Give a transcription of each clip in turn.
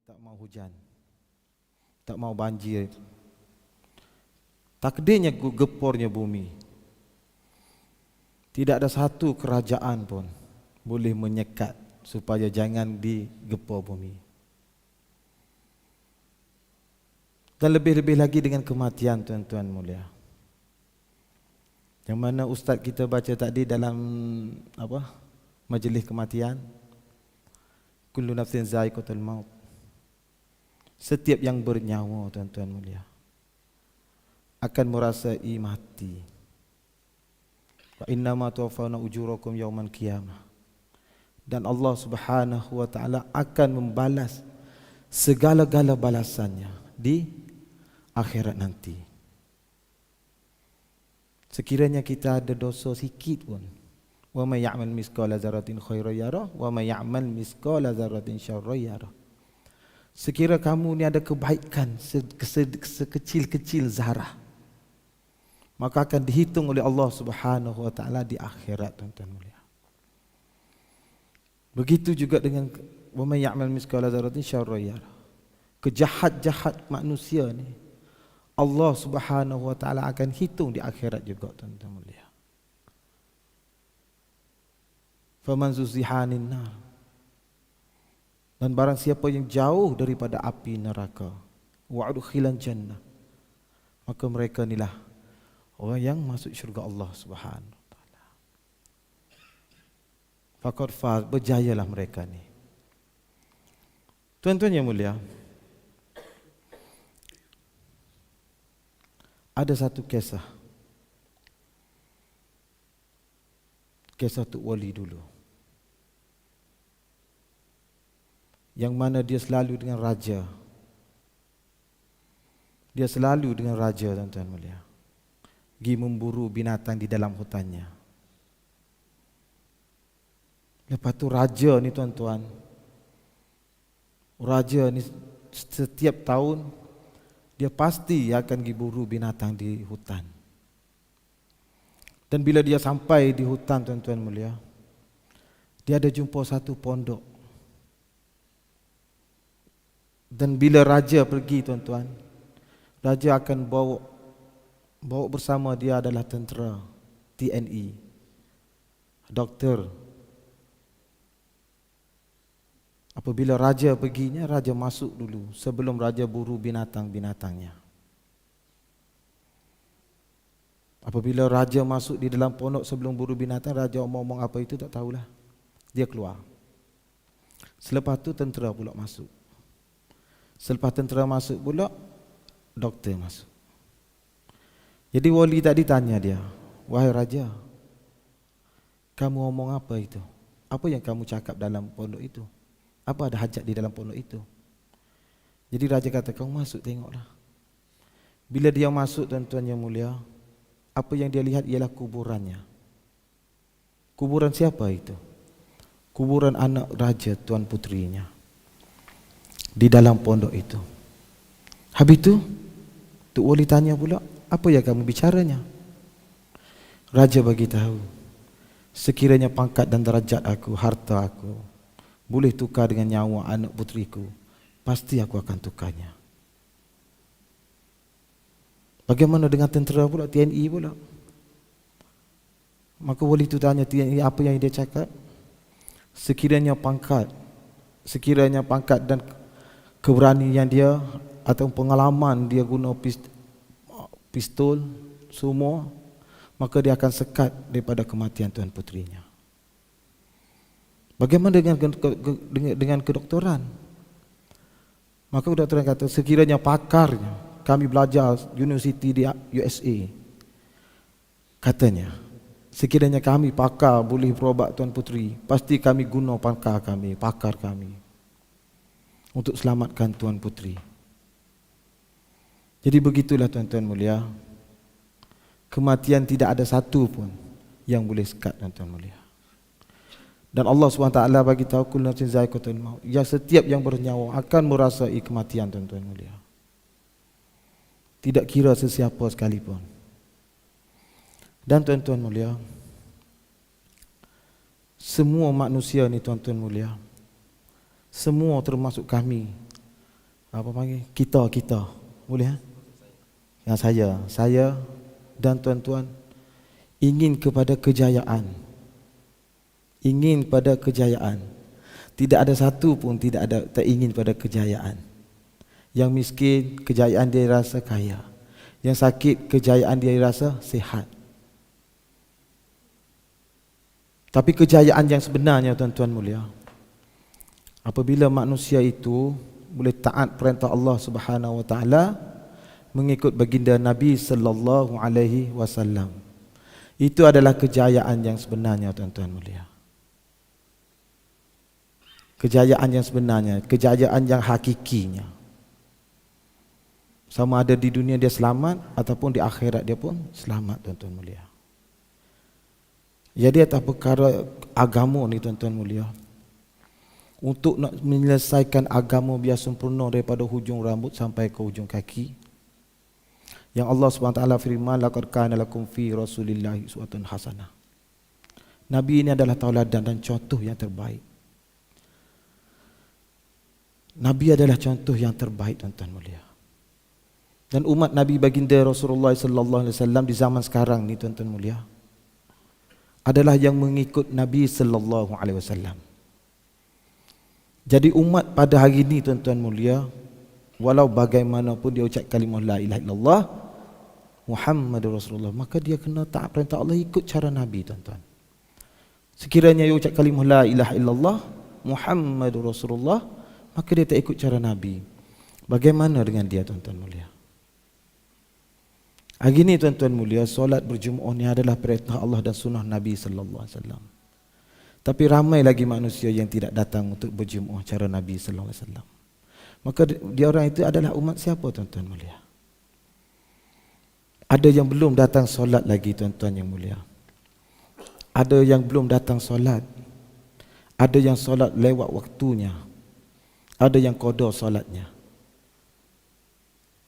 tak mau hujan, tak mau banjir. Takdirnya gepurnya bumi. Tidak ada satu kerajaan pun boleh menyekat supaya jangan digepur bumi. Dan lebih-lebih lagi dengan kematian, tuan-tuan mulia. Yang mana ustaz kita baca tadi dalam majlis kematian, kullu nafsin za'iqatul maut. Setiap yang bernyawa, tuan-tuan mulia, akan merasai mati. Wa innama tuwaffawna ujurakum yaumal qiyamah. Dan Allah Subhanahu wa taala akan membalas segala-gala balasannya di akhirat nanti. Sekiranya kita ada dosa sikit pun, wa may ya'mal mithqala dzarratin khairan yarah wa may ya'mal mithqala dzarratin syarran yarah. Sekira kamu ni ada kebaikan sekecil-kecil zarah, maka akan dihitung oleh Allah Subhanahu wa taala di akhirat, tuan-tuan mulia. Begitu juga dengan wa may ya'mal mithqala dzarratin syarran yarah. Kejahat-jahat manusia ni Allah Subhanahu wa taala akan hitung di akhirat juga, tuan-tuan mulia. Faman zuzihanin nar, dan barang siapa yang jauh daripada api neraka, wa udkhilan jannah, maka mereka inilah orang yang masuk syurga Allah Subhanahu wa taala. Faqad faz, berjayalah mereka ni. Tuan-tuan yang mulia, ada satu kisah Tuk Wali dulu, yang mana dia selalu dengan raja. Dia selalu dengan raja, tuan-tuan mulia, pergi memburu binatang di dalam hutannya. Lepas tu raja ni, tuan-tuan, raja ni setiap tahun dia pasti akan pergi buru binatang di hutan. Dan bila dia sampai di hutan, tuan-tuan mulia, dia ada jumpa satu pondok. Dan bila raja pergi, tuan-tuan, raja akan bawa bersama dia adalah tentera TNI, doktor. Apabila raja perginya, raja masuk dulu sebelum raja buru binatang-binatangnya. Apabila raja masuk di dalam pondok sebelum buru binatang, raja omong-omong apa itu tak tahulah. Dia keluar. Selepas tu tentera pula masuk. Selepas tentera masuk pula, doktor masuk. Jadi wali tadi tanya dia, "Wahai raja, kamu omong apa itu? Apa yang kamu cakap dalam pondok itu? Apa ada hajat di dalam pondok itu?" Jadi raja kata, "Kamu masuk tengoklah." Bila dia masuk, tuan-tuan yang mulia, apa yang dia lihat ialah kuburannya. Kuburan siapa itu? Kuburan anak raja, tuan putrinya, di dalam pondok itu. Habis itu Tuk Wali tanya pula, "Apa yang kamu bicaranya?" Raja bagi tahu, "Sekiranya pangkat dan derajat aku, harta aku boleh tukar dengan nyawa anak putriku, pasti aku akan tukarnya." Bagaimana dengan tentera pula, TNI pula? Maka wali itu tanya TNI apa yang dia cakap. Sekiranya pangkat dan keberanian dia atau pengalaman dia guna pistol semua, maka dia akan sekat daripada kematian tuan putrinya. Bagaimana dengan kedoktoran? Maka kedoktoran kata, sekiranya pakarnya, kami belajar universiti di USA, katanya, sekiranya kami pakar boleh berobat tuan putri, pasti kami guna pakar kami untuk selamatkan tuan putri. Jadi begitulah, tuan-tuan mulia, kematian tidak ada satu pun yang boleh sekat, tuan-tuan mulia. Dan Allah SWT bagi tahu, kullu nafsin za'iqatul maut, ya setiap yang bernyawa akan merasai kematian, tuan-tuan mulia. Tidak kira sesiapa sekalipun. Dan tuan-tuan mulia, semua manusia ni, tuan-tuan mulia, semua termasuk kami, apa panggil? Kita. Boleh? Yang saya dan tuan-tuan ingin kepada kejayaan. Ingin pada kejayaan. Tidak ada satu pun tak ingin pada kejayaan. Yang miskin, kejayaan dia rasa kaya. Yang sakit, kejayaan dia rasa sihat. Tapi kejayaan yang sebenarnya, tuan-tuan mulia, apabila manusia itu boleh taat perintah Allah Subhanahu wa taala, mengikut baginda Nabi sallallahu alaihi wasallam. Itu adalah kejayaan yang sebenarnya, tuan-tuan mulia. Kejayaan yang sebenarnya, kejayaan yang hakikinya. Sama ada di dunia dia selamat ataupun di akhirat dia pun selamat, tuan-tuan mulia. Jadi atas perkara agama ni, tuan-tuan mulia, untuk nak menyelesaikan agama biar sempurna daripada hujung rambut sampai ke hujung kaki, yang Allah SWT firman, laqad kana lakum fi rasulillahi uswatun hasanah. Nabi ini adalah tauladan dan contoh yang terbaik. Nabi adalah contoh yang terbaik, tuan-tuan mulia. Dan umat Nabi baginda Rasulullah sallallahu alaihi wasallam di zaman sekarang ni, tuan-tuan mulia, adalah yang mengikut Nabi sallallahu alaihi wasallam. Jadi umat pada hari ini, tuan-tuan mulia, walau bagaimanapun dia ucap kalimah la ilaha illallah Muhammadur Rasulullah, maka dia kena taat perintah Allah, ikut cara Nabi, tuan-tuan. Sekiranya dia ucap kalimah la ilaha illallah Muhammadur Rasulullah, maka dia tak ikut cara Nabi. Bagaimana dengan dia, tuan-tuan mulia? Hari ini, tuan-tuan mulia, solat berjumuah ni adalah perintah Allah dan sunnah Nabi sallallahu alaihi wasallam. Tapi ramai lagi manusia yang tidak datang untuk berjumuah cara Nabi sallallahu alaihi wasallam. Maka dia orang itu adalah umat siapa, tuan-tuan mulia? Ada yang belum datang solat lagi, tuan-tuan yang mulia. Ada yang belum datang solat. Ada yang solat lewat waktunya. Ada yang qada solatnya.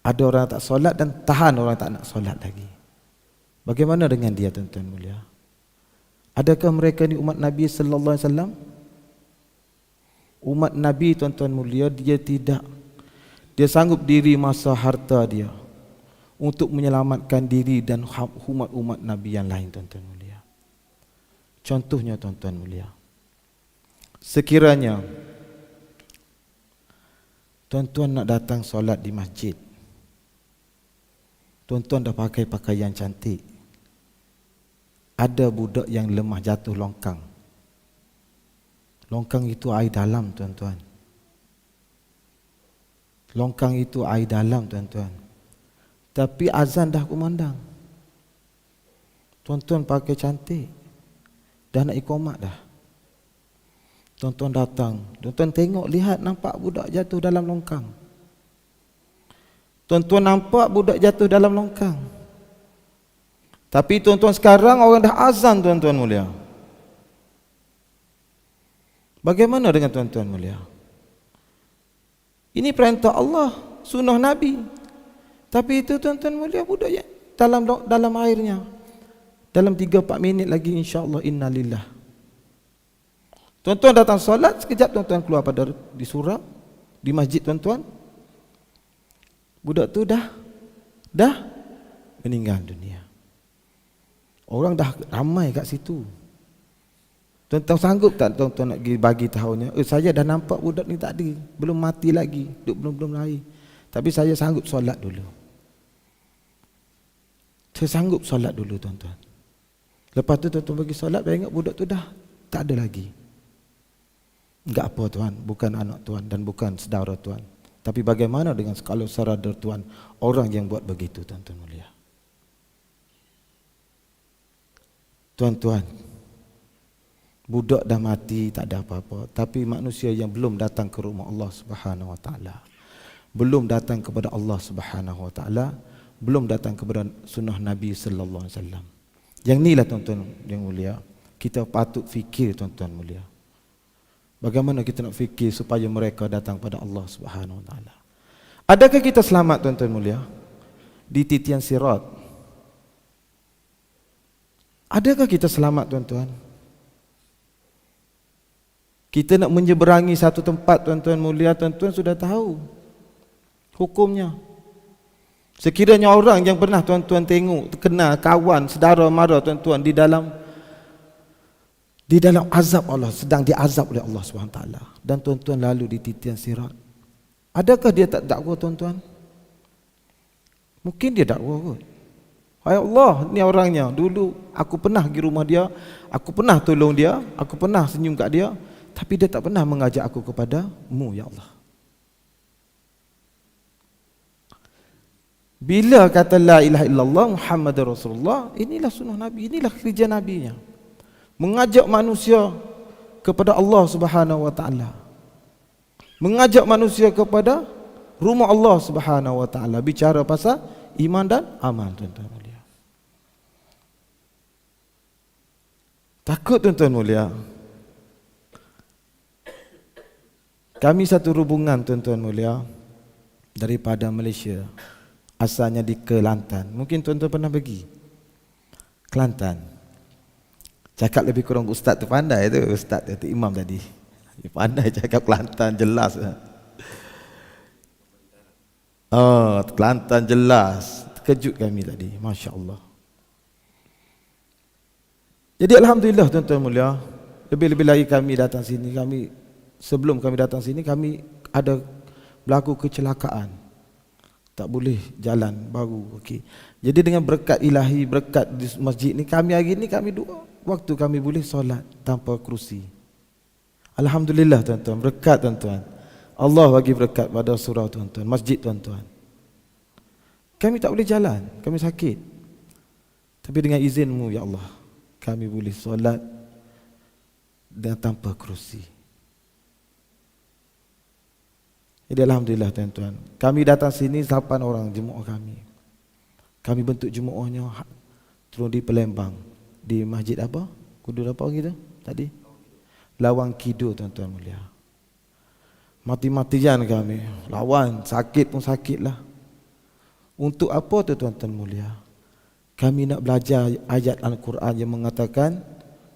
Ada orang tak solat dan tahan orang tak nak solat lagi. Bagaimana dengan dia, tuan-tuan mulia? Adakah mereka ni umat Nabi sallallahu alaihi wasallam? Umat Nabi, tuan-tuan mulia, dia tidak. Dia sanggup diri masa harta dia untuk menyelamatkan diri dan umat-umat Nabi yang lain, tuan-tuan mulia. Contohnya, tuan-tuan mulia, sekiranya tuan-tuan nak datang solat di masjid, tuan-tuan dah pakai pakaian cantik, ada budak yang lemah jatuh longkang. Longkang itu air dalam, tuan-tuan. Longkang itu air dalam, tuan-tuan. Tapi azan dah kumandang. Tuan-tuan pakai cantik, dah nak iqamat dah. Tuan-tuan datang, tuan-tuan tengok, lihat, nampak budak jatuh dalam longkang. Tuan-tuan nampak budak jatuh dalam longkang. Tapi tuan-tuan sekarang orang dah azan, tuan-tuan mulia. Bagaimana dengan tuan-tuan mulia? Ini perintah Allah, sunnah Nabi. Tapi itu, tuan-tuan mulia, budak yang dalam airnya. Dalam 3-4 minit lagi, insya-Allah, innalillah. Tuan-tuan datang solat, sekejap tuan-tuan keluar pada di surau, di masjid, tuan-tuan. Budak tu dah meninggal dunia. Orang dah ramai kat situ. Tuan-tuan sanggup tak tuan-tuan nak bagi tahunya, saya dah nampak budak ni tak ada, belum mati lagi, belum lahir. Tapi saya sanggup solat dulu. Saya sanggup solat dulu, tuan-tuan. Lepas tu tuan-tuan bagi solat, saya ingat budak tu dah tak ada lagi. Enggak apa, tuan, bukan anak tuan dan bukan saudara tuan. Tapi bagaimana dengan kalau saudara tuan, orang yang buat begitu, tuan-tuan mulia? Tuan-tuan, budak dah mati, tak ada apa-apa. Tapi manusia yang belum datang ke rumah Allah Subhanahu Wa Taala, belum datang kepada Allah Subhanahu Wa Taala, belum datang kepada sunnah Nabi Sallallahu Alaihi Wasallam. Yang inilah, tuan-tuan yang mulia, kita patut fikir, tuan-tuan mulia. Bagaimana kita nak fikir supaya mereka datang pada Allah Subhanahu Wa Taala? Adakah kita selamat, tuan-tuan mulia, di titian sirat? Adakah kita selamat, tuan-tuan? Kita nak menyeberangi satu tempat, tuan-tuan mulia, tuan-tuan sudah tahu. hukumnya. Sekiranya orang yang pernah tuan-tuan tengok, kenal kawan, saudara mara tuan-tuan di dalam azab Allah, sedang diazab oleh Allah SWT, dan tuan-tuan lalu di titian sirat, adakah dia tak dakwa tuan-tuan? Mungkin dia dakwa kot. Hai Allah, ni orangnya dulu aku pernah pergi rumah dia, aku pernah tolong dia, aku pernah senyum kat dia, tapi dia tak pernah mengajak aku kepada-Mu ya Allah. Bila kata la ilaha illallah Muhammadur Rasulullah, inilah sunnah Nabi, inilah kerja Nabinya, mengajak manusia kepada Allah Subhanahu wa taala, mengajak manusia kepada rumah Allah Subhanahu wa taala, bicara pasal iman dan amal tuan-tuan mulia. Takut tuan-tuan mulia. Kami satu hubungan tuan-tuan mulia daripada Malaysia, asalnya di Kelantan. Mungkin tuan-tuan pernah pergi Kelantan. Cakap lebih kurang ustaz tu pandai tu, ustaz tu imam tadi. Dia pandai cakap Kelantan jelas. Oh, Kelantan jelas. Terkejut kami tadi, masya-Allah. Jadi alhamdulillah tuan-tuan mulia, lebih-lebih lagi kami datang sini, sebelum kami datang sini kami ada berlaku kecelakaan. Tak boleh jalan baru. Okey. Jadi dengan berkat ilahi, berkat di masjid ni, kami hari ni kami dua waktu kami boleh solat tanpa kerusi. Alhamdulillah tuan-tuan, berkat tuan-tuan. Allah bagi berkat pada surau tuan-tuan, masjid tuan-tuan. Kami tak boleh jalan, kami sakit. Tapi dengan izin-Mu ya Allah, kami boleh solat dengan tanpa kerusi. Jadi alhamdulillah tuan-tuan, kami datang sini 8 orang jemaah kami. Kami bentuk jemaahnya turun di Palembang, di masjid apa? Kudu apa gitu tadi? Lawang Kido tuan-tuan mulia. Mati-matian kami, lawan, sakit pun sakitlah. Untuk apa tu tuan-tuan mulia? Kami nak belajar ayat Al-Quran yang mengatakan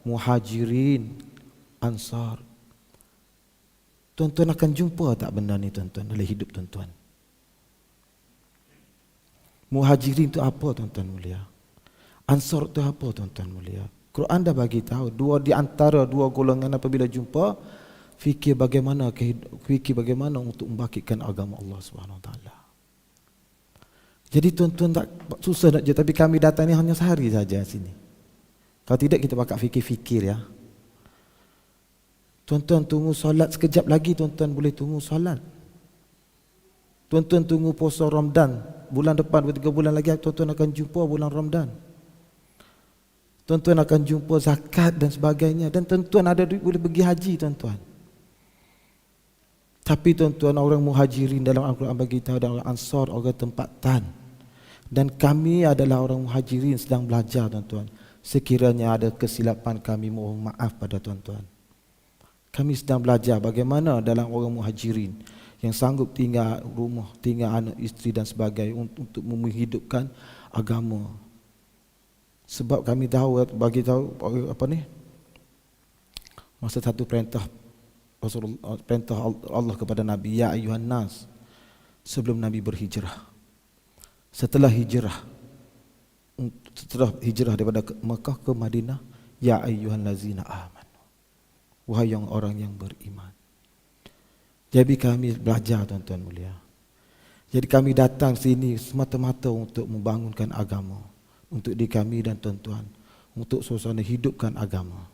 Muhajirin, Ansar. Tuan-tuan akan jumpa tak benda ni tuan-tuan dalam hidup tuan-tuan? Muhajirin tu apa tuan-tuan mulia? Ansar tu apa tuan-tuan mulia? Quran dah bagi tahu, di antara dua golongan apabila jumpa, fikir bagaimana untuk membangkitkan agama Allah Subhanahu Wa Taala. Jadi tuan-tuan tak susah nak je, tapi kami datang ni hanya sehari saja sini. Kalau tidak kita bakal fikir-fikir ya. Tuan-tuan tunggu solat sekejap lagi, tuan-tuan boleh tunggu solat. Tuan-tuan tunggu puasa Ramadan, bulan depan 3 bulan lagi tuan-tuan akan jumpa bulan Ramadan. Tuan-tuan akan jumpa zakat dan sebagainya, dan tuan-tuan ada duit boleh pergi haji tuan-tuan. Tapi tuan-tuan, orang Muhajirin dalam Al-Quran bagi tahu, dan orang Ansar orang tempatan. Dan kami adalah orang Muhajirin sedang belajar tuan-tuan. Sekiranya ada kesilapan kami mohon maaf pada tuan-tuan. Kami sedang belajar bagaimana dalam orang Muhajirin yang sanggup tinggal rumah, tinggal anak, isteri dan sebagainya untuk menghidupkan agama. Sebab kami tahu, bagi tahu apa ni? Masa satu perintah Allah kepada Nabi, ya ayuhan nas, sebelum Nabi berhijrah. Setelah hijrah daripada Mekah ke Madinah, ya ayyuhal lazina amanu, wahai yang orang yang beriman. Jadi kami belajar tuan-tuan mulia. Jadi kami datang sini semata-mata untuk membangunkan agama, untuk diri kami dan tuan-tuan, untuk suasana hidupkan agama.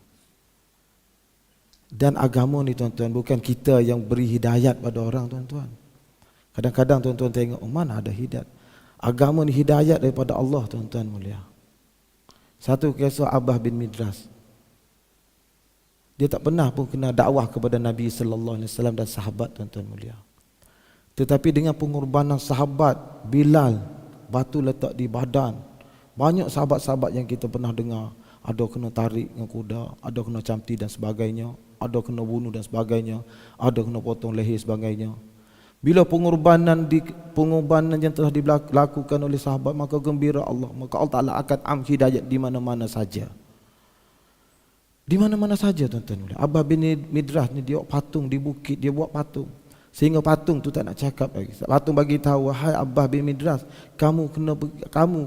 Dan agama ni tuan-tuan, bukan kita yang beri hidayat pada orang tuan-tuan. Kadang-kadang tuan-tuan tengok, mana ada hidayat. Agama ni hidayat daripada Allah tuan-tuan mulia. Satu kisah Abah bin Midras. Dia tak pernah pun kena dakwah kepada Nabi sallallahu alaihi wasallam dan sahabat tuan-tuan mulia. Tetapi dengan pengorbanan sahabat Bilal, batu letak di badan. Banyak sahabat-sahabat yang kita pernah dengar, ada kena tarik dengan kuda, ada kena camti dan sebagainya, ada kena bunuh dan sebagainya, ada kena potong leher sebagainya. Bila pengorbanan yang telah dilakukan oleh sahabat, maka gembira Allah, maka Allah Taala akan hidayat di mana-mana saja. Di mana-mana saja tuan-tuan. Abah bin Midras ni dia patung di bukit, dia buat patung. Sehingga patung tu tak nak cakap lagi. Patung bagi tahu, wahai Abbas bin Midras, kamu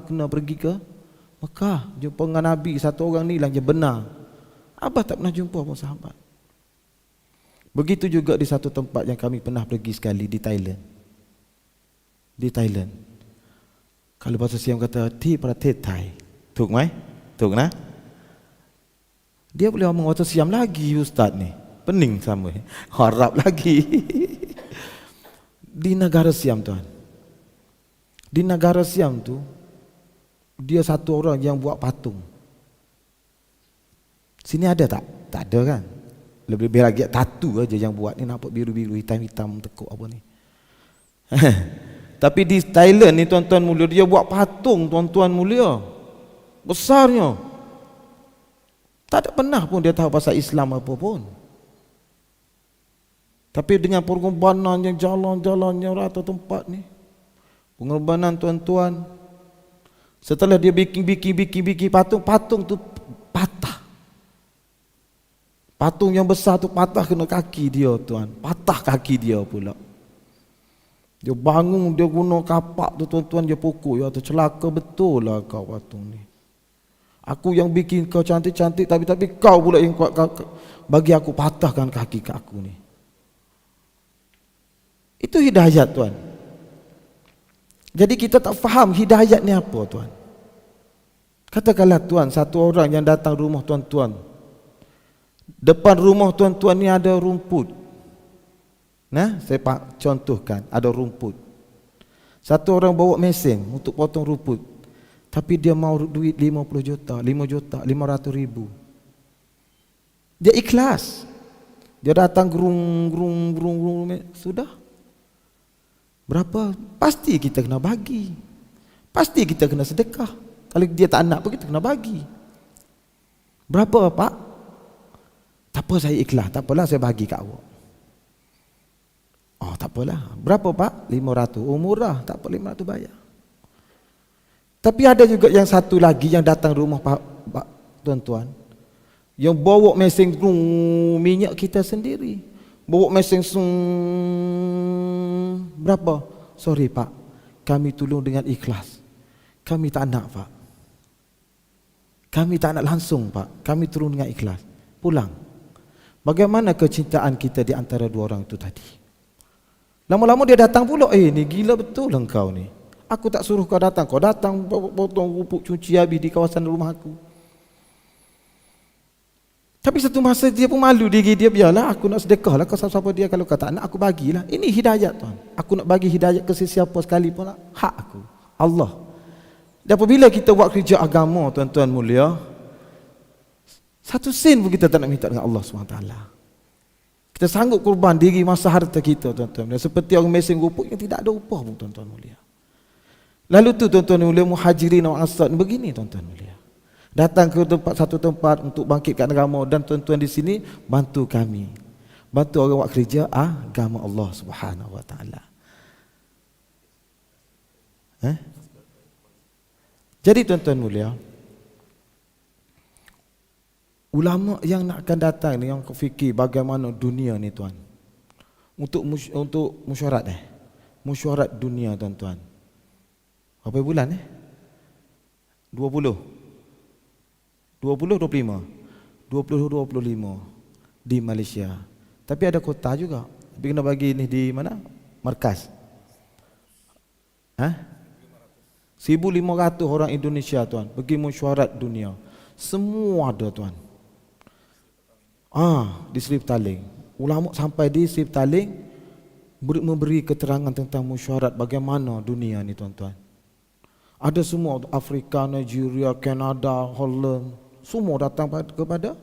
kena pergi ke Mekah, jumpa dengan Nabi, satu orang ni lah yang benar. Abbas tak pernah jumpa pun sahabat. Begitu juga di satu tempat yang kami pernah pergi sekali di Thailand. Di Thailand. Kalau bahasa Siam kata ti pratet Thai. Tuk mai? Tuk nah? Dia boleh ngomong bahasa Siam lagi ustaz ni. Pening sama. Harap lagi. Di negara Siam tuan. Di negara Siam tu dia satu orang yang buat patung. Sini ada tak? Tak ada kan? Lebih lagi tatu aja yang buat ni, nampak biru-biru, hitam-hitam tekuk apa ni. Tapi di Thailand ni tuan-tuan mulia, dia buat patung tuan-tuan mulia. Besarnya. Tak ada pernah pun dia tahu pasal Islam apa pun. Tapi dengan pengorbanan yang jalan-jalannya rata tempat ni, pengorbanan tuan-tuan, setelah dia bikin patung tu patah. Patung yang besar tu patah kena kaki dia tuan, patah kaki dia pula. Dia bangun, dia guna kapak tu tuan-tuan, dia pukul, ya tu celaka betul lah kau patung ni. Aku yang bikin kau cantik-cantik, tapi kau pula yang kuat bagi aku patahkan kaki ke aku ni. Itu hidayat tuan. Jadi kita tak faham hidayat ni apa tuan. Katakanlah tuan, satu orang yang datang rumah tuan-tuan, depan rumah tuan-tuan ni ada rumput. Nah, saya contohkan, ada rumput. Satu orang bawa mesin untuk potong rumput, tapi dia mau duit 50 juta, 5 juta, 500 ribu. Dia ikhlas. Dia datang gerung, sudah. Berapa? Pasti kita kena bagi. Pasti kita kena sedekah. Kalau dia tak nak pun kita kena bagi. Berapa pak? Tak apa, saya ikhlas. Tak apalah, saya bagi kat awak. Oh tak apalah. Berapa pak? 500. Oh murah. Tak apa, 500 bayar. Tapi ada juga yang satu lagi yang datang rumah pak tuan-tuan, yang bawa mesin minyak kita sendiri. Bawa mesin berapa? Sorry pak, kami tolong dengan ikhlas. Kami tak nak pak. Kami tak nak langsung pak. Kami turun dengan ikhlas. Pulang. Bagaimana kecintaan kita di antara dua orang itu tadi? Lama-lama dia datang pula, ni gila betul lah kau ni. Aku tak suruh kau datang potong rumput cuci habis di kawasan rumah aku. Tapi satu masa dia pun malu diri dia, biarlah aku nak sedekah lah, kau siapa dia, kalau kau tak nak aku bagilah. Ini hidayat tuan. Aku nak bagi hidayat ke sesiapa sekali pun, hak aku, Allah. Dan apabila kita buat kerja agama tuan-tuan mulia, satu sen pun kita tak nak minta dengan Allah SWT. Kita sanggup kurban diri, masa, harta kita tuan-tuan. Seperti orang mesin rumput yang tidak ada upah pun tuan-tuan mulia. Lalu tu tuan-tuan mulia, muhajirin wa ansar begini tuan-tuan mulia. Datang ke satu tempat untuk bangkitkan agama, dan tuan-tuan di sini bantu kami. Bantu orang buat kerja agama Allah Subhanahu wa taala. Jadi tuan-tuan mulia, ulama yang nak akan datang ni yang fikir bagaimana dunia ni tuan. Untuk mesyuarat mesyuarat dunia tuan-tuan. Berapa bulan 20 25 di Malaysia. Tapi ada kota juga. Tapi kena bagi ni di mana? Markas. 1,500 orang Indonesia tuan pergi mesyuarat dunia. Semua ada tuan. Di Seri Petaling. Ulama sampai di Seri Petaling memberi keterangan tentang mesyuarat bagaimana dunia ni tuan-tuan. Ada semua, Afrika, Nigeria, Kanada, Holland, semua datang kepada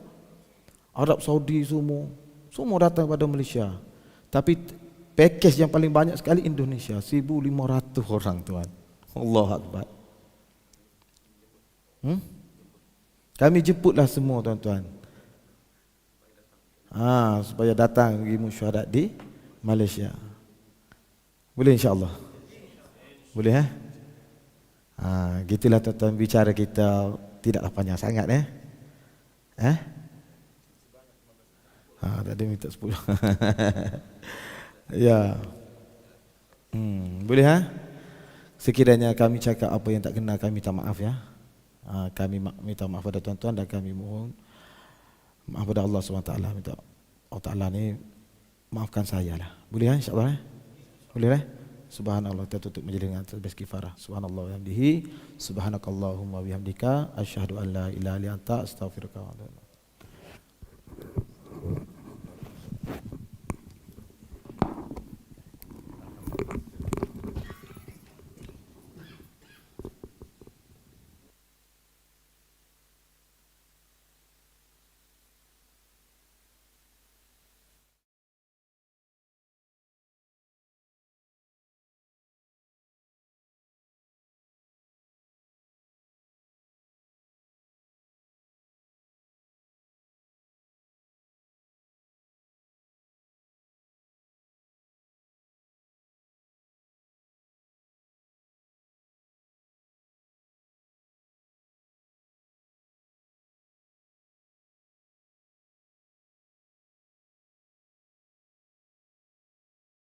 Arab Saudi, semua datang kepada Malaysia. Tapi package yang paling banyak sekali Indonesia, 1,500 orang tuan. Allahu Akbar. Kami jemputlah semua tuan-tuan. Supaya datang pergi mesyuarat di Malaysia. Boleh insya-Allah. Boleh gitulah tuan-tuan, bicara kita tidaklah panjang sangat tadi minta 10. Ya. Boleh ha? Sekiranya kami cakap apa yang tak kena, kami minta maaf ya. Kami minta maaf pada tuan-tuan dan kami mohon maaf pada Allah SWT. Minta Allah Ta'ala ni maafkan saya lah. Boleh ha? InsyaAllah eh? Boleh eh? Subhanallah, kita tutup majlis dengan tasbih kifarah. Subhanallah wa bihamdihi, subhanakallahumma bihamdika, asyhadu an la ilaha illa anta, astaghfiruka wa atubu ilaik.